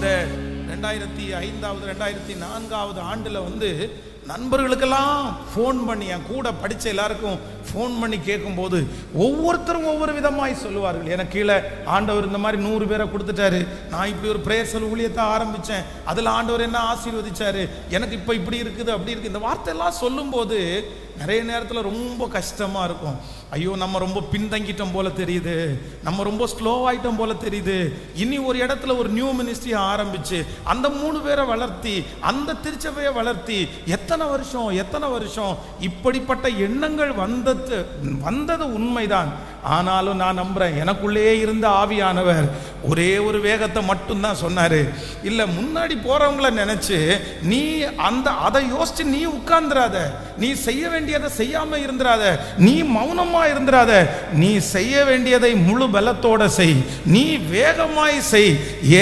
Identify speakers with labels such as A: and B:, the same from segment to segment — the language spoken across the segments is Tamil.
A: இந்த 2005 2004 ஆண்டுல வந்து நண்பர்களுக்கெல்லாம் ஃபோன் பண்ணி, என் கூட படித்த எல்லாருக்கும் ஃபோன் பண்ணி கேட்கும்போது ஒவ்வொருத்தரும் ஒவ்வொரு விதமாய் சொல்லுவார்கள். எனக்கு கீழே ஆண்டவர் இந்த மாதிரி 100 பேரை கொடுத்துட்டாரு, நான் இப்படி ஒரு பிரேயர் செல் ஊழியத்தை ஆரம்பித்தேன், அதில் ஆண்டவர் என்ன ஆசீர்வதிச்சாரு, எனக்கு இப்போ இப்படி இருக்குது அப்படி இருக்குது. இந்த வார்த்தையெல்லாம் சொல்லும்போது நிறைய நேரத்தில் ரொம்ப கஷ்டமாக இருக்கும். ஐயோ, நம்ம ரொம்ப பின்தங்கிட்டோம் போல தெரியுது, நம்ம ரொம்ப ஸ்லோவாயிட்டோம் போல தெரியுது. இனி ஒரு இடத்துல ஒரு நியூ மினிஸ்ட்ரி ஆரம்பிச்சு அந்த 3 பேரை வளர்த்தி, அந்த திருச்சபையை வளர்த்தி, எத்தனை வருஷம் இப்படிப்பட்ட எண்ணங்கள் வந்தது உண்மைதான். ஆனாலும் நான் நம்புறேன், எனக்குள்ளே இருந்த ஆவியானவர் ஒரே ஒரு வேகத்தை மட்டும்தான் சொன்னாரு. இல்லை, முன்னாடி போறவங்கள நினைச்சு நீ அதை யோசிச்சு நீ உட்கார்ந்துராத, நீ செய்ய வேண்டியதை செய்யாம இருந்துராத, நீ மௌனமா இருந்துராத, நீ செய்ய வேண்டியதை முழு பலத்தோட செய், நீ வேகமாய் செய்.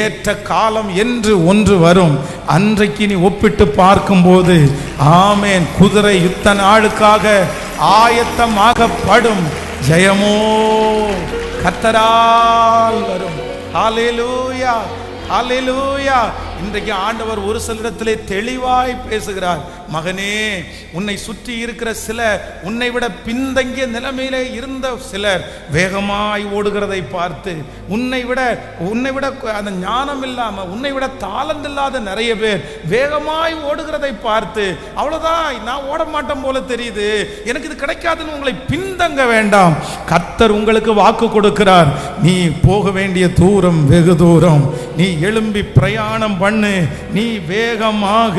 A: ஏற்ற காலம் என்று ஒன்று வரும், அன்றைக்கு நீ ஒப்பிட்டு பார்க்கும்போது ஆமேன், குதிரை யுத்த நாளுக்காக ஆயத்தமாகப்படும், ஜெயமோ கர்த்தரால் வரும். ஹல்லேலூயா, ஹல்லேலூயா. இன்றைக்கு ஆண்டவர் ஒரு சிலரிடத்திலே தெளிவாய் பேசுகிறார். மகனே, உன்னை சுற்றி இருக்கிற சிலர், உன்னை விட பின்தங்கிய நிலைமையிலே இருந்த சிலர் வேகமாய் ஓடுகிறதை பார்த்து, உன்னை விட அந்த ஞானம் இல்லாம, உன்னை விட தாளந்து இல்லாத நிறைய பேர் வேகமாய் ஓடுகிறதை பார்த்து, அவ்வளவுதான் நான் ஓட மாட்டேன் போல தெரியுது, எனக்கு இது கிடைக்காதுன்னு உங்களை பின்தங்க வேண்டாம். கர்த்தர் உங்களுக்கு வாக்கு கொடுக்கிறார். நீ போக வேண்டிய தூரம் வெகு தூரம், நீ எழும்பி பிரயாணம் பண்ணு, நீ வேகமாக,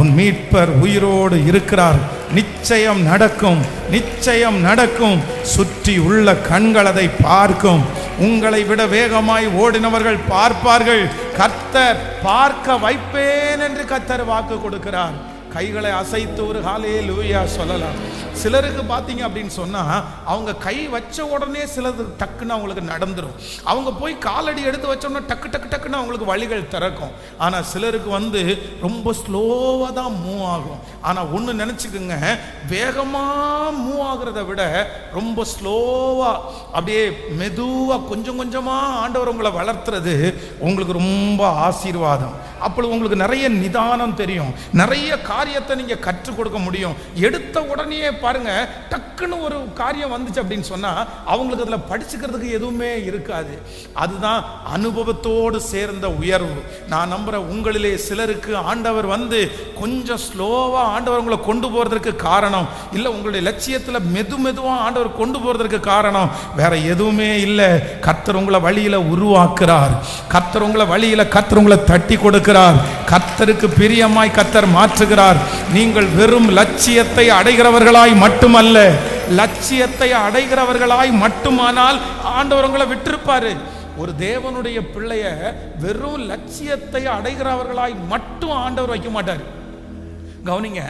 A: உன் மீட்பர் உயிரோடு இருக்கிறார். நிச்சயம் நடக்கும், நிச்சயம் நடக்கும். சுற்றி உள்ள கண்கள் அதை பார்க்கும். உங்களை விட வேகமாய் ஓடினவர்கள் பார்ப்பார்கள். கர்த்தர் பார்க்க வைப்பேன் என்று கர்த்தர் வாக்கு கொடுக்கிறார். கைகளை அசைத்து ஒரு ஹல்லேலூயா சொல்லலாம். சிலருக்கு பார்த்தீங்க அப்படின்னு சொன்னா, அவங்க கை வச்ச உடனே சிலது டக்குன்னு அவங்களுக்கு நடந்துடும். அவங்க போய் காலடி எடுத்து வச்சோம்னா டக்கு டக்கு டக்குன்னு அவங்களுக்கு வழிகள் திறக்கும். ஆனால் சிலருக்கு வந்து ரொம்ப ஸ்லோவாக தான் மூவ் ஆகும். ஆனால் ஒன்று நினச்சிக்கோங்க, வேகமாக மூவ் ஆகுறத விட ரொம்ப ஸ்லோவாக அப்படியே மெதுவாக கொஞ்சம் கொஞ்சமாக ஆண்டவர் உங்களை வளர்த்துறது உங்களுக்கு ரொம்ப ஆசீர்வாதம். அப்பொழுது உங்களுக்கு நிறைய நிதானம் தெரியும், நிறைய காரியத்தை நீங்கள் கற்றுக் கொடுக்க முடியும். எடுத்த உடனே பாருங்க, டக்குன்னு ஒரு காரியம் வந்துச்சு அப்படின்னு சொன்னா அவங்களுக்கு அதில் படிச்சுக்கிறதுக்கு எதுவுமே இருக்காது. அதுதான் அனுபவத்தோடு சேர்ந்த உயர்வு. நான் நம்புறேன், உங்களிலே சிலருக்கு ஆண்டவர் வந்து கொஞ்சம் ஸ்லோவா ஆண்டவர் உங்களை கொண்டு போறதற்கு காரணம் இல்லை, உங்களுடைய லட்சியத்தில் மெதுவா ஆண்டவர் கொண்டு போறதற்கு காரணம் வேற எதுவுமே இல்லை. கர்த்தர் உங்களை வழியில உருவாக்குறார். கர்த்தர் உங்களை வழியில கர்த்தர் உங்களை தட்டி கொடுக்கிறார். கர்த்தருக்கு பிரியமாய் கர்த்தர் மாற்றுகிறார். நீங்கள் வெறும் லட்சியத்தை அடைகிறவர்களாய் மட்டுமல்ல, லட்சியத்தை அடைகிறவர்களாய் மட்டுமானால் ஆண்டவர் உங்களை விட்டிருப்பாரு. ஒரு தேவனுடைய பிள்ளைய வெறும் லட்சியத்தை அடைகிறவர்களாய் மட்டும் ஆண்டவர் வைக்க மாட்டார். கவனிங்க,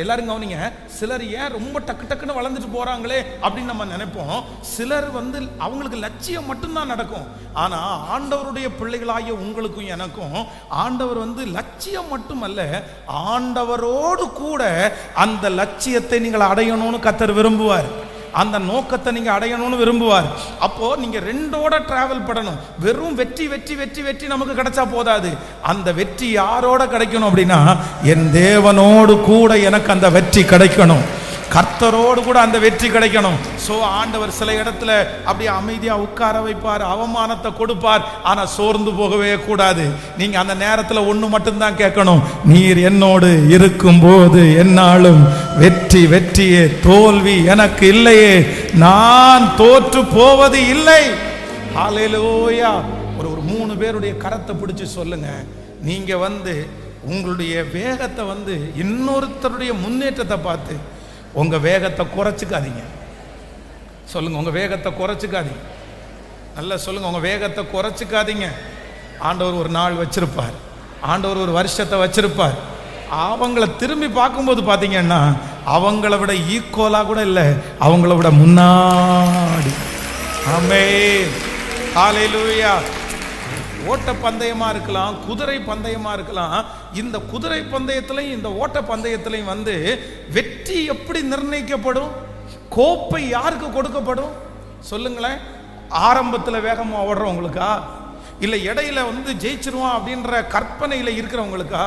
A: எல்லாரும் கவனிங்க. சிலர் ஏன் ரொம்ப டக்கு டக்குன்னு வளர்ந்துட்டு போறாங்களே அப்படின்னு நம்ம நினைப்போம். சிலர் வந்து அவங்களுக்கு லட்சியம் மட்டும்தான் நடக்கும். ஆனா ஆண்டவருடைய பிள்ளைகளாகிய உங்களுக்கும் எனக்கும் ஆண்டவர் வந்து லட்சியம் மட்டுமல்ல, ஆண்டவரோடு கூட அந்த லட்சியத்தை நீங்கள் அடையணும்னு கர்த்தர் விரும்புவார். அந்த நோக்கத்தை நீங்க அடையணும்னு விரும்புவார். அப்போ நீங்க ரெண்டோட டிராவல் பண்ணணும். வெறும் வெற்றி வெற்றி வெற்றி வெற்றி நமக்கு கிடைச்சா போதாது. அந்த வெற்றி யாரோட கிடைக்கணும் அப்படின்னா, என் தேவனோடு கூட எனக்கு அந்த வெற்றி கிடைக்கணும், கர்த்தரோடு கூட அந்த வெற்றி கிடைக்கணும். சோ ஆண்டவர் சில இடத்துல அப்படியே அமைதியா உட்கார வைப்பார், அவமானத்தை கொடுப்பார். ஆனா சோர்ந்து போகவே கூடாது. நீங்க அந்த நேரத்துல ஒண்ணு மட்டும்தான் கேட்கணும், நீர் என்னோடு இருக்கும் போது என்னாலும் வெற்றி வெற்றியே, தோல்வி எனக்கு இல்லையே, நான் தோற்று போவது இல்லை. ஹல்லேலூயா. ஒரு 3 பேருடைய கரத்தை பிடிச்சு சொல்லுங்க, நீங்க வந்து உங்களுடைய வேகத்தை வந்து இன்னொருத்தருடைய முன்னேற்றத்தை பார்த்து உங்க வேகத்தை குறைச்சிக்காதீங்க. சொல்லுங்க, உங்க வேகத்தை குறைச்சிக்காதீங்க. நல்லா சொல்லுங்க, உங்க வேகத்தை குறைச்சிக்காதீங்க. ஆண்டவர் ஒரு நாள் வச்சிருப்பார், ஆண்டவர் ஒரு வருஷத்தை வச்சிருப்பார். அவங்கள திரும்பி பார்க்கும்போது பார்த்தீங்கன்னா அவங்கள விட ஈக்குவலா கூட இல்லை, அவங்கள விட முன்னாடி. ஆமென், ஹல்லேலூயா. ஓட்ட பந்தயமா இருக்கலாம், குதிரை பந்தயமா இருக்கலாம். இந்த குதிரை பந்தயத்திலையும் இந்த ஓட்ட பந்தயத்திலையும் வந்து வெற்றி எப்படி நிர்ணயிக்கப்படும், கோப்பை யாருக்கு கொடுக்கப்படும் சொல்லுங்களேன். ஆரம்பத்தில் வேகமா ஓடுறவங்களுக்கா, இல்லை இடையில ஜெயிச்சிருவான் அப்படின்ற கற்பனையில் இருக்கிறவங்களுக்கா?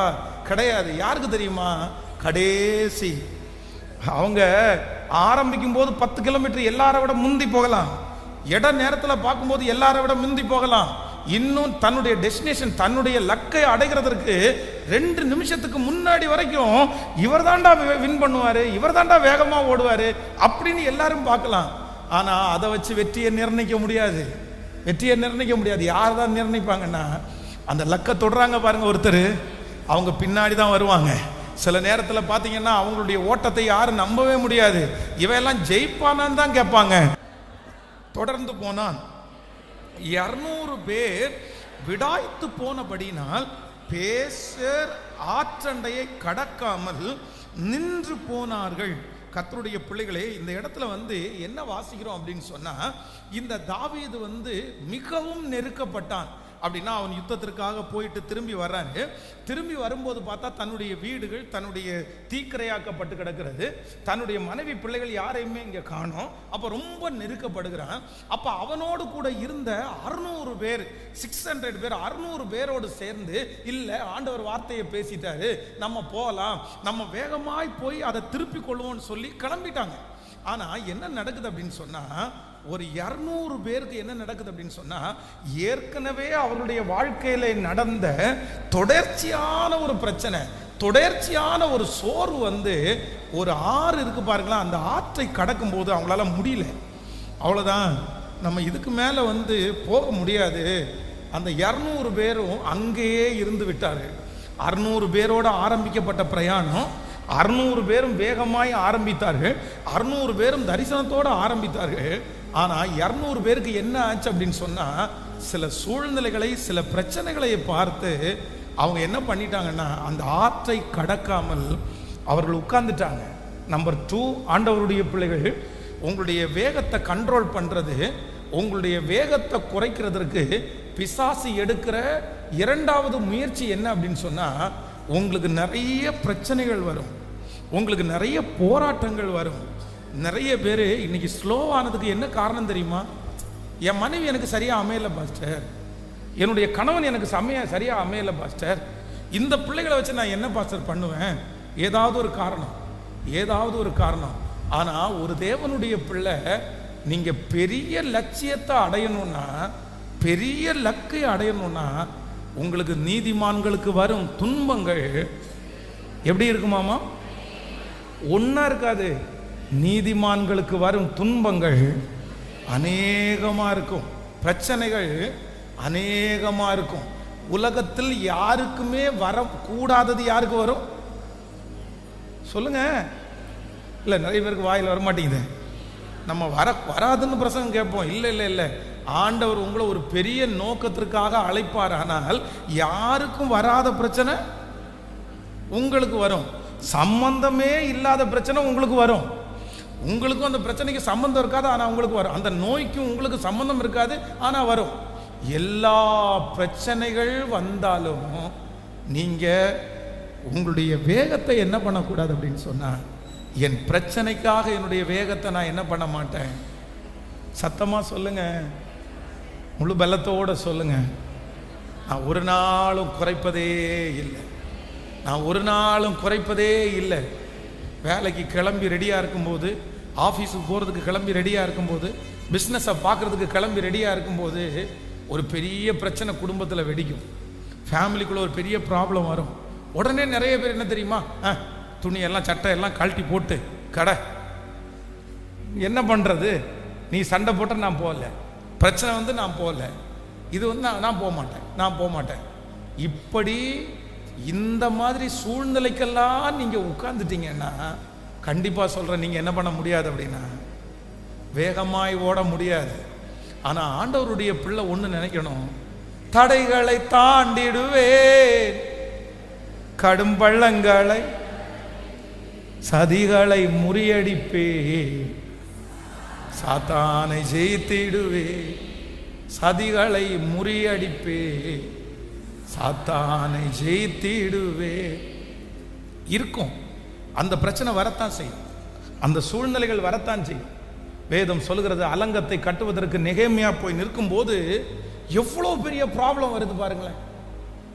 A: கிடையாது. யாருக்கு தெரியுமா? கடைசி அவங்க ஆரம்பிக்கும் போது 10 கிலோமீட்டர் எல்லாரை விட முந்தி போகலாம், இட நேரத்தில் பார்க்கும்போது எல்லாரை விட முந்தி போகலாம். இன்னும் தன்னுடைய டெஸ்டினேஷன், தன்னுடைய லக்கை அடைகிறதுக்கு 2 நிமிஷத்துக்கு முன்னாடி வரைக்கும் இவர் தாண்டா வின் பண்ணுவாரு, இவர் தாண்டா வேகமா ஓடுவாரு அப்படின்னு எல்லாரும் பார்க்கலாம். ஆனா அதை வச்சு வெற்றியை நிர்ணயிக்க முடியாது. வெற்றியை நிர்ணயிக்க முடியாது. யார் தான் நிர்ணயிப்பாங்கன்னா, அந்த லக்கை தொடுறாங்க பாருங்க ஒருத்தர், அவங்க பின்னாடி தான் வருவாங்க. சில நேரத்தில் பார்த்தீங்கன்னா அவங்களுடைய ஓட்டத்தை யாரும் நம்பவே முடியாது. இவையெல்லாம் ஜெயிப்பானான்னு தான் கேட்பாங்க. தொடர்ந்து போனான். 200 பேர் விடாய்த்து போனபடினால் பேசர் ஆற்றண்டையை கடக்காமல் நின்று போனார்கள். கர்த்தருடைய பிள்ளைகளே, இந்த இடத்துல என்ன வாசிக்கிறோம் அப்படின்னு சொன்னா, இந்த தாவீது மிகவும் நெருக்கப்பட்டான். அப்படின்னா அவன் யுத்தத்திற்காக போயிட்டு திரும்பி வர்றாரு. திரும்பி வரும்போது பார்த்தா தன்னுடைய வீடுகள் தன்னுடைய தீக்கிரையாக்கப்பட்டு கிடக்கிறது. தன்னுடைய மனைவி பிள்ளைகள் யாரையுமே இங்கே காணோம். அப்போ ரொம்ப நெருக்கப்படுகிறான். அப்போ அவனோடு கூட இருந்த 600 பேர் 600 பேர் 600 பேரோடு சேர்ந்து, இல்லை ஆண்டவர் வார்த்தையை பேசிட்டாரு, நம்ம போகலாம், நம்ம வேகமாய் போய் அதை திருப்பி கொள்வோம்னு சொல்லி கிளம்பிட்டாங்க. ஆனால் என்ன நடக்குது அப்படின்னு சொன்னால், ஒரு 200 பேருக்கு என்ன நடக்குது அப்படின்னு சொன்னா, ஏற்கனவே அவருடைய வாழ்க்கையில நடந்த தொடர்ச்சியான ஒரு பிரச்சனை, தொடர்ச்சியான ஒரு சோர்வு ஒரு ஆறு இருக்கு பாருங்களா, அந்த ஆற்றை கடக்கும் போது அவங்களால முடியல. அவ்வளவுதான், நம்ம இதுக்கு மேல போக முடியாது. அந்த 200 பேரும் அங்கேயே இருந்து விட்டார்கள். 600 பேரோட ஆரம்பிக்கப்பட்ட பிரயாணம் 600 பேரும் வேகமாய் ஆரம்பித்தார்கள். 600 பேரும் தரிசனத்தோடு ஆரம்பித்தார்கள். ஆனால் 200 பேருக்கு என்ன ஆச்சு அப்படின்னு சொன்னால், சில சூழ்நிலைகளை, சில பிரச்சனைகளை பார்த்து அவங்க என்ன பண்ணிட்டாங்கன்னா, அந்த ஆற்றை கடக்காமல் அவர்கள் உட்கார்ந்துட்டாங்க. நம்பர் 2, ஆண்டவருடைய பிள்ளைகள், உங்களுடைய வேகத்தை கண்ட்ரோல் பண்ணுறது, உங்களுடைய வேகத்தை குறைக்கிறதுக்கு பிசாசு எடுக்கிற 2வது முயற்சி என்ன அப்படின்னு சொன்னால், உங்களுக்கு நிறைய பிரச்சனைகள் வரும், உங்களுக்கு நிறைய போராட்டங்கள் வரும். நிறைய பேர் இன்னைக்கு ஸ்லோவானதுக்கு என்ன காரணம் தெரியுமா? என் மனைவி எனக்கு சரியாக அமையலை பாஸ்டர், என்னுடைய கணவன் எனக்கு சரியாக அமையலை பாஸ்டர், இந்த பிள்ளைகளை வச்சு நான் என்ன பாஸ்டர் பண்ணுவேன்? ஏதாவது ஒரு காரணம், ஏதாவது ஒரு காரணம். ஆனால் ஒரு தேவனுடைய பிள்ளை, நீங்கள் பெரிய லட்சியத்தை அடையணும்னா, பெரிய லக்கை அடையணும்னா, உங்களுக்கு நீதிமான்களுக்கு வரும் துன்பங்கள் எப்படி இருக்குமாமா? ஒன்றா இருக்காது. நீதிமான்களுக்கு வரும் துன்பங்கள் அநேகமாக இருக்கும், பிரச்சனைகள் அநேகமாக இருக்கும். உலகத்தில் யாருக்குமே வரக்கூடாதது யாருக்கு வரும் சொல்லுங்க? இல்லை, நிறைய பேருக்கு வாயில் வரமாட்டேங்குது. நம்ம வராதுன்னு பிரசங்கம் கேட்போம். இல்லை இல்லை இல்லை, ஆண்டவர் உங்களை ஒரு பெரிய நோக்கத்திற்காக அழைப்பார். ஆனால் யாருக்கும் வராத பிரச்சனை உங்களுக்கு வரும். சம்பந்தமே இல்லாத பிரச்சனை உங்களுக்கு வரும். உங்களுக்கும் அந்த பிரச்சனைக்கு சம்பந்தம் இருக்காது, ஆனால் உங்களுக்கு வரும். அந்த நோய்க்கும் உங்களுக்கு சம்பந்தம் இருக்காது, ஆனால் வரும். எல்லா பிரச்சனைகள் வந்தாலும் நீங்கள் உங்களுடைய வேகத்தை என்ன பண்ணக்கூடாது அப்படின்னு சொன்னால், என் பிரச்சனைக்காக என்னுடைய வேகத்தை நான் என்ன பண்ண மாட்டேன். சத்தமாக சொல்லுங்க, முழு பலத்தோடு சொல்லுங்க. நான் ஒரு நாளும் குறைப்பதே இல்லை, நான் ஒரு நாளும் குறைப்பதே இல்லை. வேலைக்கு கிளம்பி ரெடியாக இருக்கும்போது, ஆஃபீஸுக்கு போகிறதுக்கு கிளம்பி ரெடியாக இருக்கும்போது, பிஸ்னஸை பார்க்குறதுக்கு கிளம்பி ரெடியாக இருக்கும்போது, ஒரு பெரிய பிரச்சனை குடும்பத்தில் வெடிக்கும். ஃபேமிலிக்குள்ளே ஒரு பெரிய ப்ராப்ளம் வரும். உடனே நிறைய பேர் என்ன தெரியுமா, துணியெல்லாம் சட்டையெல்லாம் கழட்டி போட்டு கடை, என்ன பண்ணுறது, நீ சண்டை போட்ட நான் போகல, பிரச்சனை நான் போகல, இது நான் போக மாட்டேன், நான் போக மாட்டேன். இப்படி இந்த மாதிரி சூழ்நிலைக்கெல்லாம் நீங்கள் உட்கார்ந்துட்டீங்கன்னா, கண்டிப்பாக சொல்கிறேன், நீங்கள் என்ன பண்ண முடியாது அப்படின்னா, வேகமாய் ஓட முடியாது. ஆனால் ஆண்டவருடைய பிள்ளை ஒன்று நினைக்கணும், தடைகளை தாண்டிடுவேன், கடும் பள்ளங்களை சதிகளை முறியடிப்பே, சாத்தானை ஜெயித்திடுவே, சதிகளை முறியடிப்பே, சாத்தானை ஜெயித்திடுவே. இருக்கும், அந்த பிரச்சனை வரத்தான் செய்யும், அந்த சூழ்நிலைகள் வரத்தான் செய்யும். வேதம் சொல்கிறது, அலங்கத்தை கட்டுவதற்கு நெகேமியா போய் நிற்கும் போது எவ்வளோ பெரிய ப்ராப்ளம் வருது பாருங்களேன்,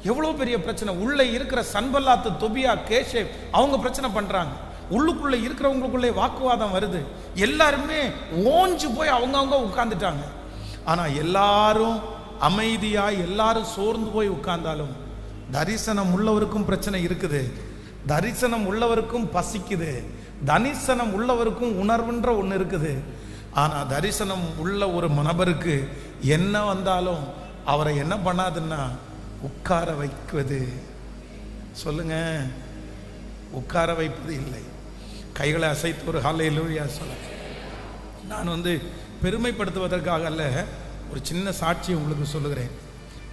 A: எவ்வளோ பெரிய பிரச்சனை. உள்ளே இருக்கிற சன்பல்லாத்து, தொபியா, கேஷே அவங்க பிரச்சனை பண்ணுறாங்க. உள்ளுக்குள்ளே இருக்கிறவங்களுக்குள்ளே வாக்குவாதம் வருது. எல்லாருமே ஓஞ்சு போய் அவங்கவுங்க உட்கார்ந்துட்டாங்க. ஆனால் எல்லாரும் அமைதியாக, எல்லாரும் சோர்ந்து போய் உட்கார்ந்தாலும் தரிசனம் உள்ளவருக்கும் பிரச்சனை இருக்குது, தரிசனம் உள்ளவருக்கும் பசிக்குது, தரிசனம் உள்ளவருக்கும் உணர்வுன்ற ஒன்று இருக்குது. ஆனால் தரிசனம் உள்ள ஒரு நபருக்கு என்ன வந்தாலும் அவரை என்ன பண்ணாதுன்னா உட்கார வைக்குவது. சொல்லுங்க, உட்கார வைப்பது இல்லை. கைகளை அசைத்து ஒரு ஹல்லேலூயா சொல்ல. நான் பெருமைப்படுத்துவதற்காக அல்ல, ஒரு சின்ன சாட்சியை உங்களுக்கு சொல்லுகிறேன்.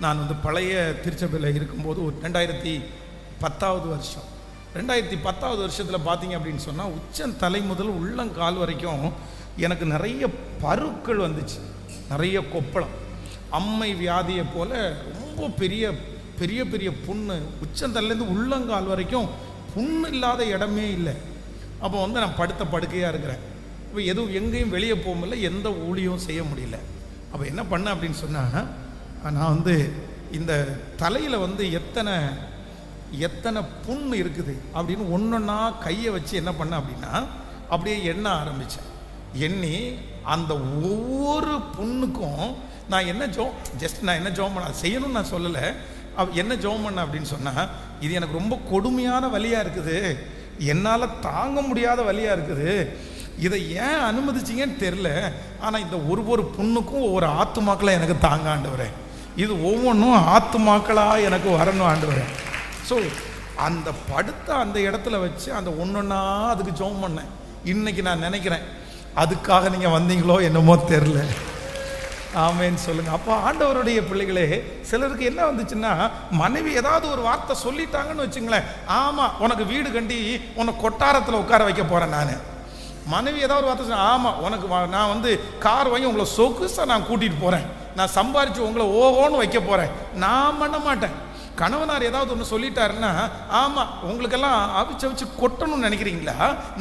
A: நான் பழைய திருச்சபையில் இருக்கும்போது ஒரு 2010 வருஷம், 2010 வருஷத்தில் பார்த்தீங்க அப்படின்னு சொன்னால் உச்சம் தலை முதல் உள்ளங்கால் வரைக்கும் எனக்கு நிறைய பருக்கள் வந்துச்சு, நிறைய கொப்பளம், அம்மை வியாதியை போல் ரொம்ப பெரிய பெரிய பெரிய புண்ணு, உச்சந்தல்லேருந்து உள்ளங்கால் வரைக்கும் புண்ணு இல்லாத இடமே இல்லை. அப்போ நான் படுத்த படுக்கையாக இருக்கிறேன். இப்போ எதுவும் எங்கேயும் வெளியே போக முடியல, எந்த ஊழியும் செய்ய முடியல. அப்போ என்ன பண்ணேன் அப்படின்னு சொன்னால், நான் இந்த தலையில் எத்தனை புண்ணு இருக்குது அப்படின்னு ஒன்றொன்னா கையை வச்சு என்ன பண்ணேன் அப்படின்னா அப்படியே எண்ண ஆரம்பித்தேன். எண்ணி அந்த ஒவ்வொரு புண்ணுக்கும் நான் என்ன ஜோம் பண்ண செய்யணும்னு நான் சொல்லலை. என்ன ஜோம் பண்ண அப்படின்னு சொன்னால், இது எனக்கு ரொம்ப கொடுமையான வலியாக இருக்குது, என்னால் தாங்க முடியாத வலியாக இருக்குது, இதை ஏன் அனுமதிச்சிங்கன்னு தெரில, ஆனால் இந்த ஒரு புண்ணுக்கும் ஒவ்வொரு ஆத்துமாக்களை எனக்கு தாங்க ஆண்டவரே, இது ஒவ்வொன்றும் ஆத்துமாக்களாக எனக்கு வரணும் ஆண்டவரே. ஸோ அந்த படுத்த அந்த இடத்துல வச்சு அந்த ஒன்றொன்னா அதுக்கு ஜோம் பண்ணேன். இன்னைக்கு நான் நினைக்கிறேன், அதுக்காக நீங்கள் வந்தீங்களோ என்னமோ தெரில. ஆமேன்னு சொல்லுங்க. அப்போ ஆண்டவருடைய பிள்ளைகளே, சிலருக்கு என்ன வந்துச்சுன்னா, மனைவி ஏதாவது ஒரு வார்த்தை சொல்லிட்டாங்கன்னு வச்சுங்களேன், ஆமாம் உனக்கு வீடு கட்டி உன்னை கொட்டாரத்தில் உட்கார வைக்க போகிறேன் நான். மனைவி ஏதாவது ஒரு வார்த்தை சொன்ன, ஆமாம் உனக்கு நான் கார் வாங்கி உங்களை சொகுசாக நான் கூட்டிகிட்டு போகிறேன், நான் சம்பாரித்து உங்களை ஓஹோன்னு வைக்க போகிறேன். நான் பண்ண மாட்டேன். கணவனார் ஏதாவது ஒன்று சொல்லிட்டாருன்னா, ஆமாம் உங்களுக்கெல்லாம் அவிச்சு கொட்டணும்னு நினைக்கிறீங்களா,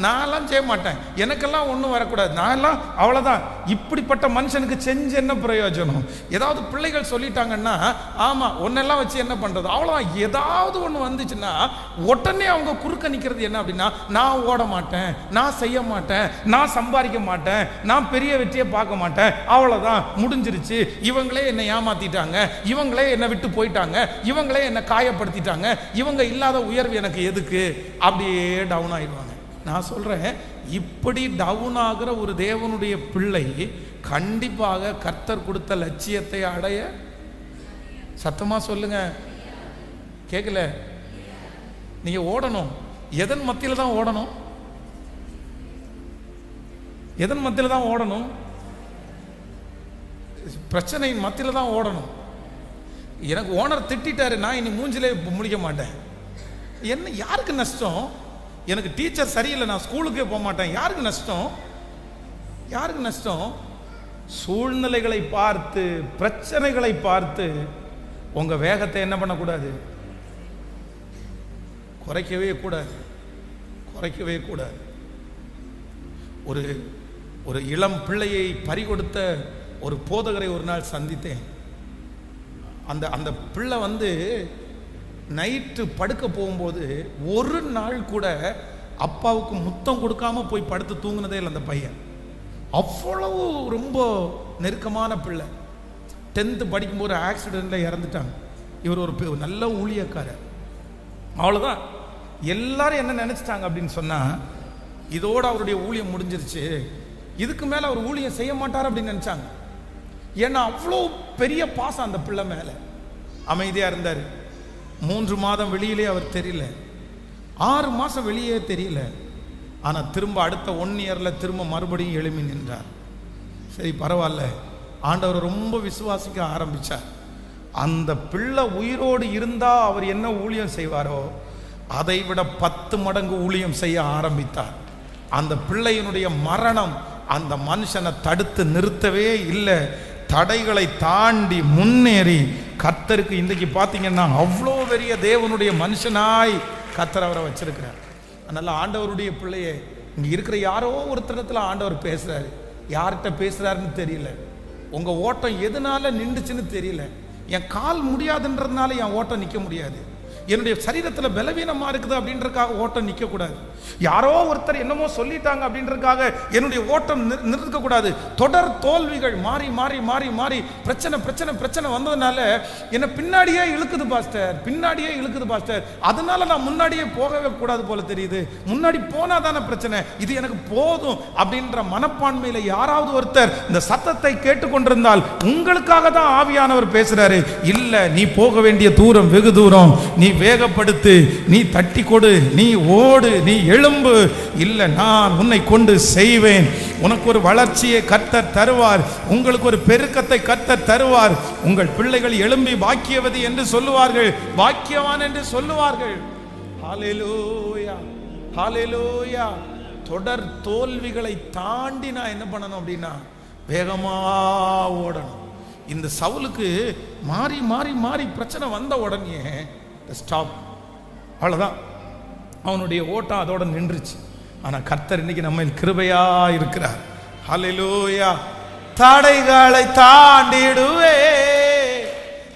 A: நான்லாம் செய்ய மாட்டேன், எனக்கெல்லாம் ஒன்றும் வரக்கூடாது, நான்லாம் அவ்வளோதான். இப்படிப்பட்ட மனுஷனுக்கு செஞ்சு என்ன பிரயோஜனம்? ஏதாவது பிள்ளைகள் சொல்லிட்டாங்கன்னா, ஆமாம் ஒன்னெல்லாம் வச்சு என்ன பண்ணுறது, அவ்வளோதான். ஏதாவது ஒன்று வந்துச்சுன்னா உடனே அவங்க குறுக்க நிற்கிறது என்ன அப்படின்னா, நான் ஓட மாட்டேன், நான் செய்ய மாட்டேன், நான் சம்பாதிக்க மாட்டேன், நான் பெரிய வெற்றியை பார்க்க மாட்டேன், அவ்வளோதான் முடிஞ்சிருச்சு, இவங்களே என்னை ஏமாத்திட்டாங்க, இவங்களே என்னை விட்டு போயிட்டாங்க, இவங்களே என்ன காயப்படுத்திட்டாங்க, இவங்க இல்லாத உயர்வு எனக்கு எதுக்கு, அப்படியே டவுன் ஆயிடுவாங்க. நான் சொல்றேன், இப்படி டவுன் ஆகிற ஒரு தேவனுடைய பிள்ளை கண்டிப்பாக கர்த்தர் கொடுத்த லட்சியத்தை அடைய, சத்தமா சொல்லுங்க, கேட்கல, நீங்க ஓடணும். எதன் மத்தியில தான் ஓடணும்? எதன் மத்தியில தான் ஓடணும்? பிரச்சனையின் மத்தியில தான் ஓடணும். எனக்கு ஓனர் திட்டாரு, நான் இனி மூஞ்சிலே முடிக்க மாட்டேன். என்ன, யாருக்கு நஷ்டம்? எனக்கு டீச்சர் சரியில்லை, நான் ஸ்கூலுக்கே போக மாட்டேன், யாருக்கு நஷ்டம்? யாருக்கு நஷ்டம்? சூழ்நிலைகளை பார்த்து, பிரச்சனைகளை பார்த்து உங்க வேகத்தை என்ன பண்ணக்கூடாது, குறைக்கவே கூடாது, குறைக்கவே கூடாது. ஒரு இளம் பிள்ளையை பறிகொடுத்த ஒரு போதகரை ஒரு நாள் சந்தித்தேன். அந்த பிள்ளை நைட்டு படுக்க போகும்போது ஒரு நாள் கூட அப்பாவுக்கு முத்தம் கொடுக்காம போய் படுத்து தூங்கினதே இல்லை அந்த பையன். அவ்வளவு ரொம்ப நெருக்கமான பிள்ளை. 10th படிக்கும்போது ஆக்சிடென்ட்ல இறந்துட்டாங்க. இவர் ஒரு நல்ல ஊழியக்காரர். அவ்வளோதான். எல்லாரும் என்ன நினைச்சிட்டாங்க அப்படின்னு சொன்னா, இதோட அவருடைய ஊழியம் முடிஞ்சிருச்சு, இதுக்கு மேல அவர் ஊழியம் செய்ய மாட்டார் அப்படின்னு நினைச்சாங்க. ஏன்னா அவ்வளோ பெரிய பாசம் அந்த பிள்ளை மேல. அமைதியா இருந்தார். 3 மாதம் வெளியிலே அவர் தெரியல, 6 மாசம் வெளியே தெரியல. ஆனா திரும்ப அடுத்த 1 இயர்ல திரும்ப மறுபடியும் எழுப்பி நின்றார். சரி பரவாயில்ல, ஆண்டவர் ரொம்ப விசுவாசிக்க ஆரம்பிச்சார். அந்த பிள்ளை உயிரோடு இருந்தா அவர் என்ன ஊழியம் செய்வாரோ அதை விட 10 மடங்கு ஊழியம் செய்ய ஆரம்பித்தார். அந்த பிள்ளையினுடைய மரணம் அந்த மனுஷனை தடுத்து நிறுத்தவே இல்லை. தடைகளை தாண்டி முன்னேறி கர்த்தருக்கு இன்றைக்கு பார்த்தீங்கன்னா அவ்வளோ பெரிய தேவனுடைய மனுஷனாய் கர்த்தர் அவரை வச்சிருக்கிறார். அதனால ஆண்டவருடைய பிள்ளையே, இங்கே இருக்கிற யாரோ ஒருத்தரத்தில் ஆண்டவர் பேசுறாரு. யார்கிட்ட பேசுறாருன்னு தெரியல. உங்க ஓட்டம் எதனால நின்றுச்சுன்னு தெரியல. என் கால் முடியாதுன்றதுனால என் ஓட்டம் நிற்க முடியாது. என்னுடைய சரீரத்தில் பலவீனமாக இருக்குது அப்படின்றதுக்காக ஓட்டம் நிற்கக்கூடாது. யாரோ ஒருத்தர் என்னமோ சொல்லிட்டாங்க அப்படின்றதுக்காக என்னுடைய ஓட்டம் நிறுத்தக்கூடாது. தொடர் தோல்விகள் மாறி மாறி மாறி மாறி பிரச்சனை பிரச்சனை பிரச்சனை வந்ததுனால என்னை பின்னாடியே இழுக்குது பாஸ்டர், பின்னாடியே இழுக்குது பாஸ்டர். அதனால நான் முன்னாடியே போகவே கூடாது போல தெரியுது. முன்னாடி போனா தானே பிரச்சனை, இது எனக்கு போதும் அப்படின்ற மனப்பான்மையில யாராவது ஒருத்தர் இந்த சத்தத்தை கேட்டுக்கொண்டிருந்தால் உங்களுக்காக தான் ஆவியானவர் பேசுறாரு. இல்ல, நீ போக வேண்டிய தூரம் வெகு தூரம், நீ வேகப்படுத்து, நீ தட்டி கொடு, நீ ஓடு, நீ எழும்பு. இல்ல, நான் உன்னை கொண்டு செய்வேன். உனக்கு ஒரு வளர்ச்சியை கர்த்தர் தருவார், உங்களுக்கு ஒரு பெருக்கத்தை கர்த்தர் தருவார். உங்கள் பிள்ளைகள் எழும்பி பாக்கியவதி என்று சொல்லுவார்கள், பாக்கியவான் என்று சொல்லுவார்கள். ஹல்லேலூயா, ஹல்லேலூயா. தொடர் தோல்விகளை தாண்டி நான் என்ன பண்ணணும் அப்படின்னா வேகமா ஓடணும். இந்த சவுலுக்கு மாறி மாறி மாறி பிரச்சனை வந்த உடனே ஸ்டாப், அவ்வளோதான், அவனுடைய ஓட்டம் அதோட நின்றுச்சு. ஆனால் கர்த்தர் இன்னைக்கு நம்ம கிருபையா இருக்கிறார். ஹல்லேலூயா. தடைகளை தாண்டிடுவே,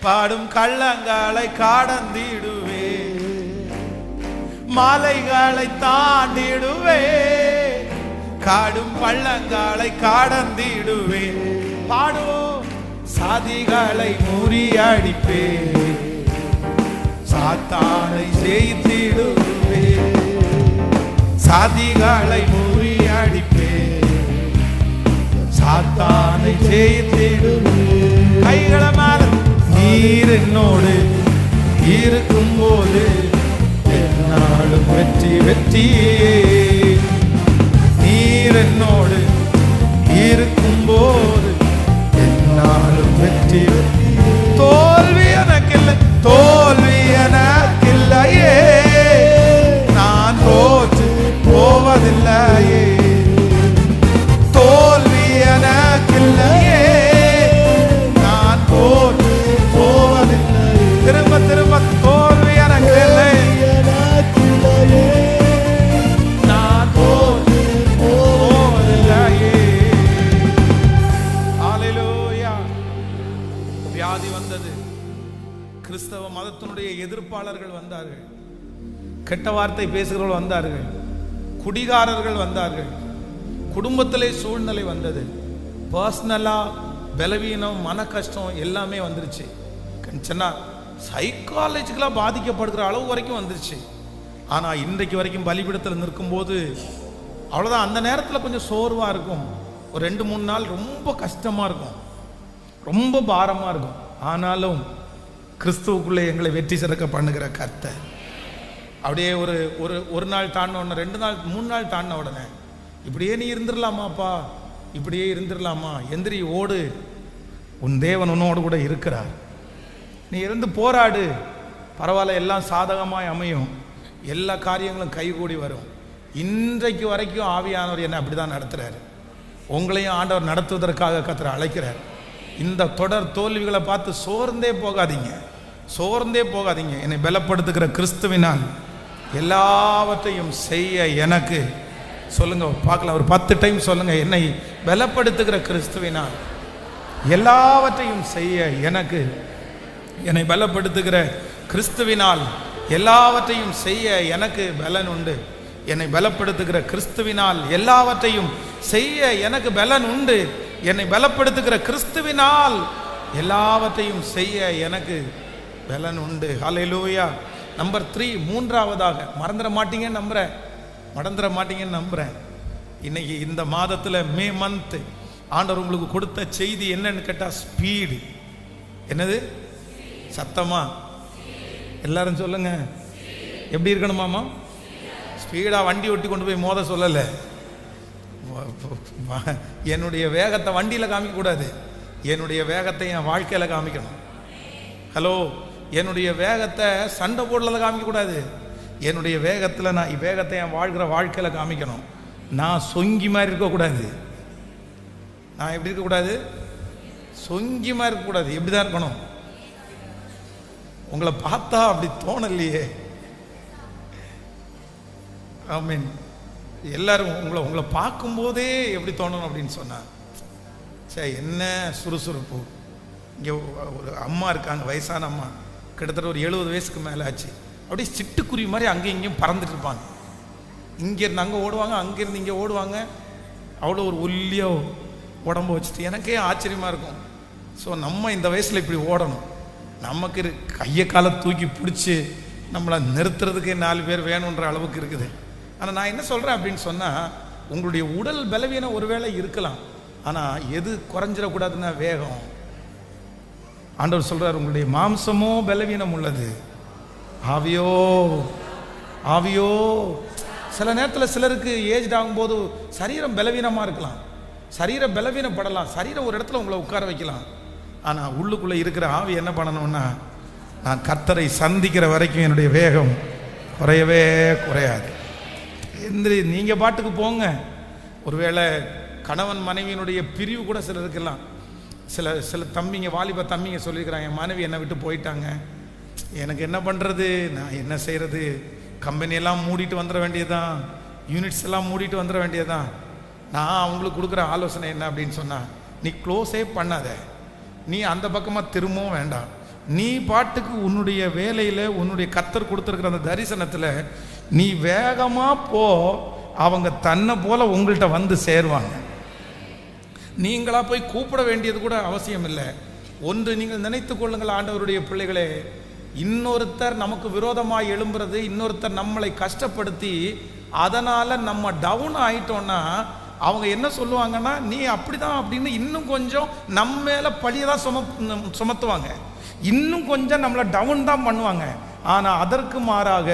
A: பாடும் கள்ளங்களை கடந்திடுவே, மலைகளை தாண்டிடுவே, காடும் பள்ளங்களை கடந்திடுவே, பாடுவோம் சாதிகளை முறியடிப்பே, சாத்தானை ஜெயித்திடுவே, சாதிகளை முறியடிப்பே, சாத்தானை ஜெயித்திடுவே. கைகளை மேல, நீர் என்னோடு இருக்கும் போது என்னாலும் வெற்றி வெற்றியே, நீர் என்னோடு இருக்கும் போது என்னாலும் வெற்றி வெற்றி. தோல்வி எனக்கில்லை, தோல்வி எனக்கில்லையே, நான் தோற்று போவதில்லையே, தோல்வி எனக்கில்லையே, நான் தோற்று போவதில்லை. திரும்ப திரும்ப தோல்வி எனக்கில்லை, நான் தோற்று போவதில்லையே. ஹல்லேலூயா. வியாதி வந்தது, கிறிஸ்தவ மதத்தினுடைய எதிர்ப்பாளர்கள் வந்தார்கள், கெட்ட வார்த்தை பேசுகிறவர்கள் வந்தார்கள், குடிகாரர்கள் வந்தார்கள், குடும்பத்திலே சூழ்நிலை வந்தது, பர்சனலா பலவீனம் மன கஷ்டம் எல்லாமே வந்துருச்சு. சைக்காலஜிக்கலாக பாதிக்கப்படுகிற அளவு வரைக்கும் வந்துருச்சு. ஆனால் இன்றைக்கு வரைக்கும் பலிபீடத்தில் நிற்கும்போது அவ்வளோதான், அந்த நேரத்தில் கொஞ்சம் சோர்வாக இருக்கும், ஒரு 2-3 நாள் ரொம்ப கஷ்டமாக இருக்கும், ரொம்ப பாரமாக இருக்கும். ஆனாலும் கிறிஸ்துவுக்குள்ளே எங்களை வெற்றி சிறக்க பண்ணுகிற கர்த்தர் அப்படியே ஒரு நாள் தாண்டின உடனே, 2 நாள் 3 நாள் தாண்டின உடனே இப்படியே நீ இருந்துடலாமாப்பா, இப்படியே இருந்துடலாமா, எந்திரி ஓடு, உன் தேவன் உன்னோடு கூட இருக்கிறார், நீ இருந்து போராடு, பரவாயில்ல, எல்லாம் சாதகமாய் அமையும், எல்லா காரியங்களும் கைகூடி வரும். இன்றைக்கு வரைக்கும் ஆவியானவர் என்ன அப்படி தான் நடத்துகிறார். உங்களையும் ஆண்டவர் நடத்துவதற்காக கர்த்தர் அழைக்கிறார். இந்த தொடர் தோல்விகளை பார்த்து சோர்ந்தே போகாதீங்க, சோர்ந்தே போகாதீங்க. என்னை பலப்படுத்துகிற கிறிஸ்துவினால் எல்லாவற்றையும் செய்ய எனக்கு, சொல்லுங்க பார்க்கலாம், ஒரு 10 டைம் சொல்லுங்க, என்னை பலப்படுத்துகிற கிறிஸ்துவினால் எல்லாவற்றையும் செய்ய எனக்கு, என்னை பலப்படுத்துகிற கிறிஸ்துவினால் எல்லாவற்றையும் செய்ய எனக்கு பலன் உண்டு, என்னை பலப்படுத்துகிற கிறிஸ்துவினால் எல்லாவற்றையும் செய்ய எனக்கு பலன் உண்டு, என்னை பலப்படுத்துகிற கிறிஸ்துவினால் எல்லாவற்றையும் செய்ய எனக்கு பலன் உண்டு. ஹல்லேலூயா. நம்பர் 3, மூன்றாவதாக, மறந்துட மாட்டீங்கன்னு நம்புறேன், மறந்துட மாட்டீங்கன்னு நம்புறேன். இன்னைக்கு இந்த மாதத்தில் மே மந்த் ஆண்டவர் உங்களுக்கு கொடுத்த செய்தி என்னன்னு கேட்டால் ஸ்பீடு. என்னது? சத்தமா எல்லாரும் சொல்லுங்க. எப்படி இருக்கணுமாமா? ஸ்பீடாக வண்டி ஓட்டி கொண்டு போய் மோத சொல்லலை. என்னுடைய வேகத்தை வண்டியில் காமிக்கக்கூடாது, என்னுடைய வேகத்தை என் வாழ்க்கையில் காமிக்கணும். ஹலோ, என்னுடைய வேகத்தை சண்டை போடல காமிக்கக்கூடாது, என்னுடைய வேகத்தில் நான் வேகத்தை என் வாழ்கிற வாழ்க்கையில் காமிக்கணும். நான் சொங்கி மாதிரி இருக்கக்கூடாது. நான் எப்படி இருக்கக்கூடாது? சொங்கி மாதிரி இருக்கக்கூடாது. எப்படி தான் இருக்கணும்? உங்களை பார்த்தா அப்படி தோணலையே. ஆமீன். எல்லாரும் உங்களை பார்க்கும்போதே எப்படி தோணணும் அப்படின்னு சொன்னா, சரி என்ன சுறுசுறுப்பு. இங்கே ஒரு அம்மா இருக்காங்க, வயசான அம்மா, கிட்டத்தட்ட ஒரு 70 வயசுக்கு மேலே ஆச்சு. அப்படியே சிட்டுக்குருவி மாதிரி அங்கேயும் இங்கேயும் பறந்துட்டு இருப்பாங்க. இங்கேருந்து அங்கே ஓடுவாங்க, அங்கேருந்து இங்கே ஓடுவாங்க. அவ்வளோ ஒரு ஒல்லியோ உடம்பு வச்சுட்டு எனக்கே ஆச்சரியமாக இருக்கும். ஸோ நம்ம இந்த வயசில் இப்படி ஓடணும். நமக்கு கையை காலை தூக்கி பிடிச்சி நம்மளை நிறுத்துறதுக்கே 4 பேர் வேணுன்ற அளவுக்கு இருக்குது. ஆனால் நான் என்ன சொல்கிறேன் அப்படின்னு சொன்னால், உங்களுடைய உடல் பலவீனம் ஒருவேளை இருக்கலாம், ஆனால் எது குறைஞ்சிடக்கூடாதுன்னா வேகம். ஆண்டவர் சொல்கிறார், உங்களுடைய மாம்சமோ பலவீனம் உள்ளது, ஆவியோ ஆவியோ. சில நேரத்தில் சிலருக்கு ஏஜ் ஆகும்போது சரீரம் பலவீனமாக இருக்கலாம், சரீரம் பலவீனப்படலாம், சரீரம் ஒரு இடத்துல உங்களை உட்கார வைக்கலாம். ஆனால் உள்ளுக்குள்ளே இருக்கிற ஆவி என்ன பண்ணணும்னா, நான் கர்த்தரை சந்திக்கிற வரைக்கும் என்னுடைய வேகம் குறையவே குறையாது. நீங்கள் பாட்டுக்கு போங்க. ஒருவேளை கணவன் மனைவியினுடைய பிரிவு கூட சிலருக்கெல்லாம், சில தம்பிங்க, வாலிப தம்பிங்க சொல்லியிருக்கிறாங்க, என் மனைவி என்னை விட்டு போயிட்டாங்க, எனக்கு என்ன பண்ணுறது, நான் என்ன செய்கிறது, கம்பெனியெல்லாம் மூடிட்டு வந்துட வேண்டியதுதான், யூனிட்ஸ் எல்லாம் மூடிட்டு வந்துட வேண்டியதுதான். நான் அவங்களுக்கு கொடுக்குற ஆலோசனை என்ன அப்படின்னு சொன்னால், நீ க்ளோஸே பண்ணாத, நீ அந்த பக்கமாக திரும்பவும் வேண்டாம், நீ பாட்டுக்கு உன்னுடைய வேலையில் உன்னுடைய கர்த்தர் கொடுத்துருக்குற அந்த தரிசனத்தில் நீ வேகமாக போ. அவங்க தன்னை போல உங்கள்கிட்ட வந்து சேருவாங்க. நீங்களாக போய் கூப்பிட வேண்டியது கூட அவசியம் இல்லை. ஒன்று நீங்கள் நினைத்து கொள்ளுங்கள், ஆண்டவருடைய பிள்ளைகளே, இன்னொருத்தர் நமக்கு விரோதமாக எழும்புறது, இன்னொருத்தர் நம்மளை கஷ்டப்படுத்தி அதனால் நம்ம டவுன் ஆகிட்டோன்னா அவங்க என்ன சொல்லுவாங்கன்னா, நீ அப்படிதான் அப்படின்னு இன்னும் கொஞ்சம் நம்ம மேலே பழியை தான் சுமத்துவாங்க, இன்னும் கொஞ்சம் நம்மளை டவுன் தான் பண்ணுவாங்க. ஆனால் அதற்கு மாறாக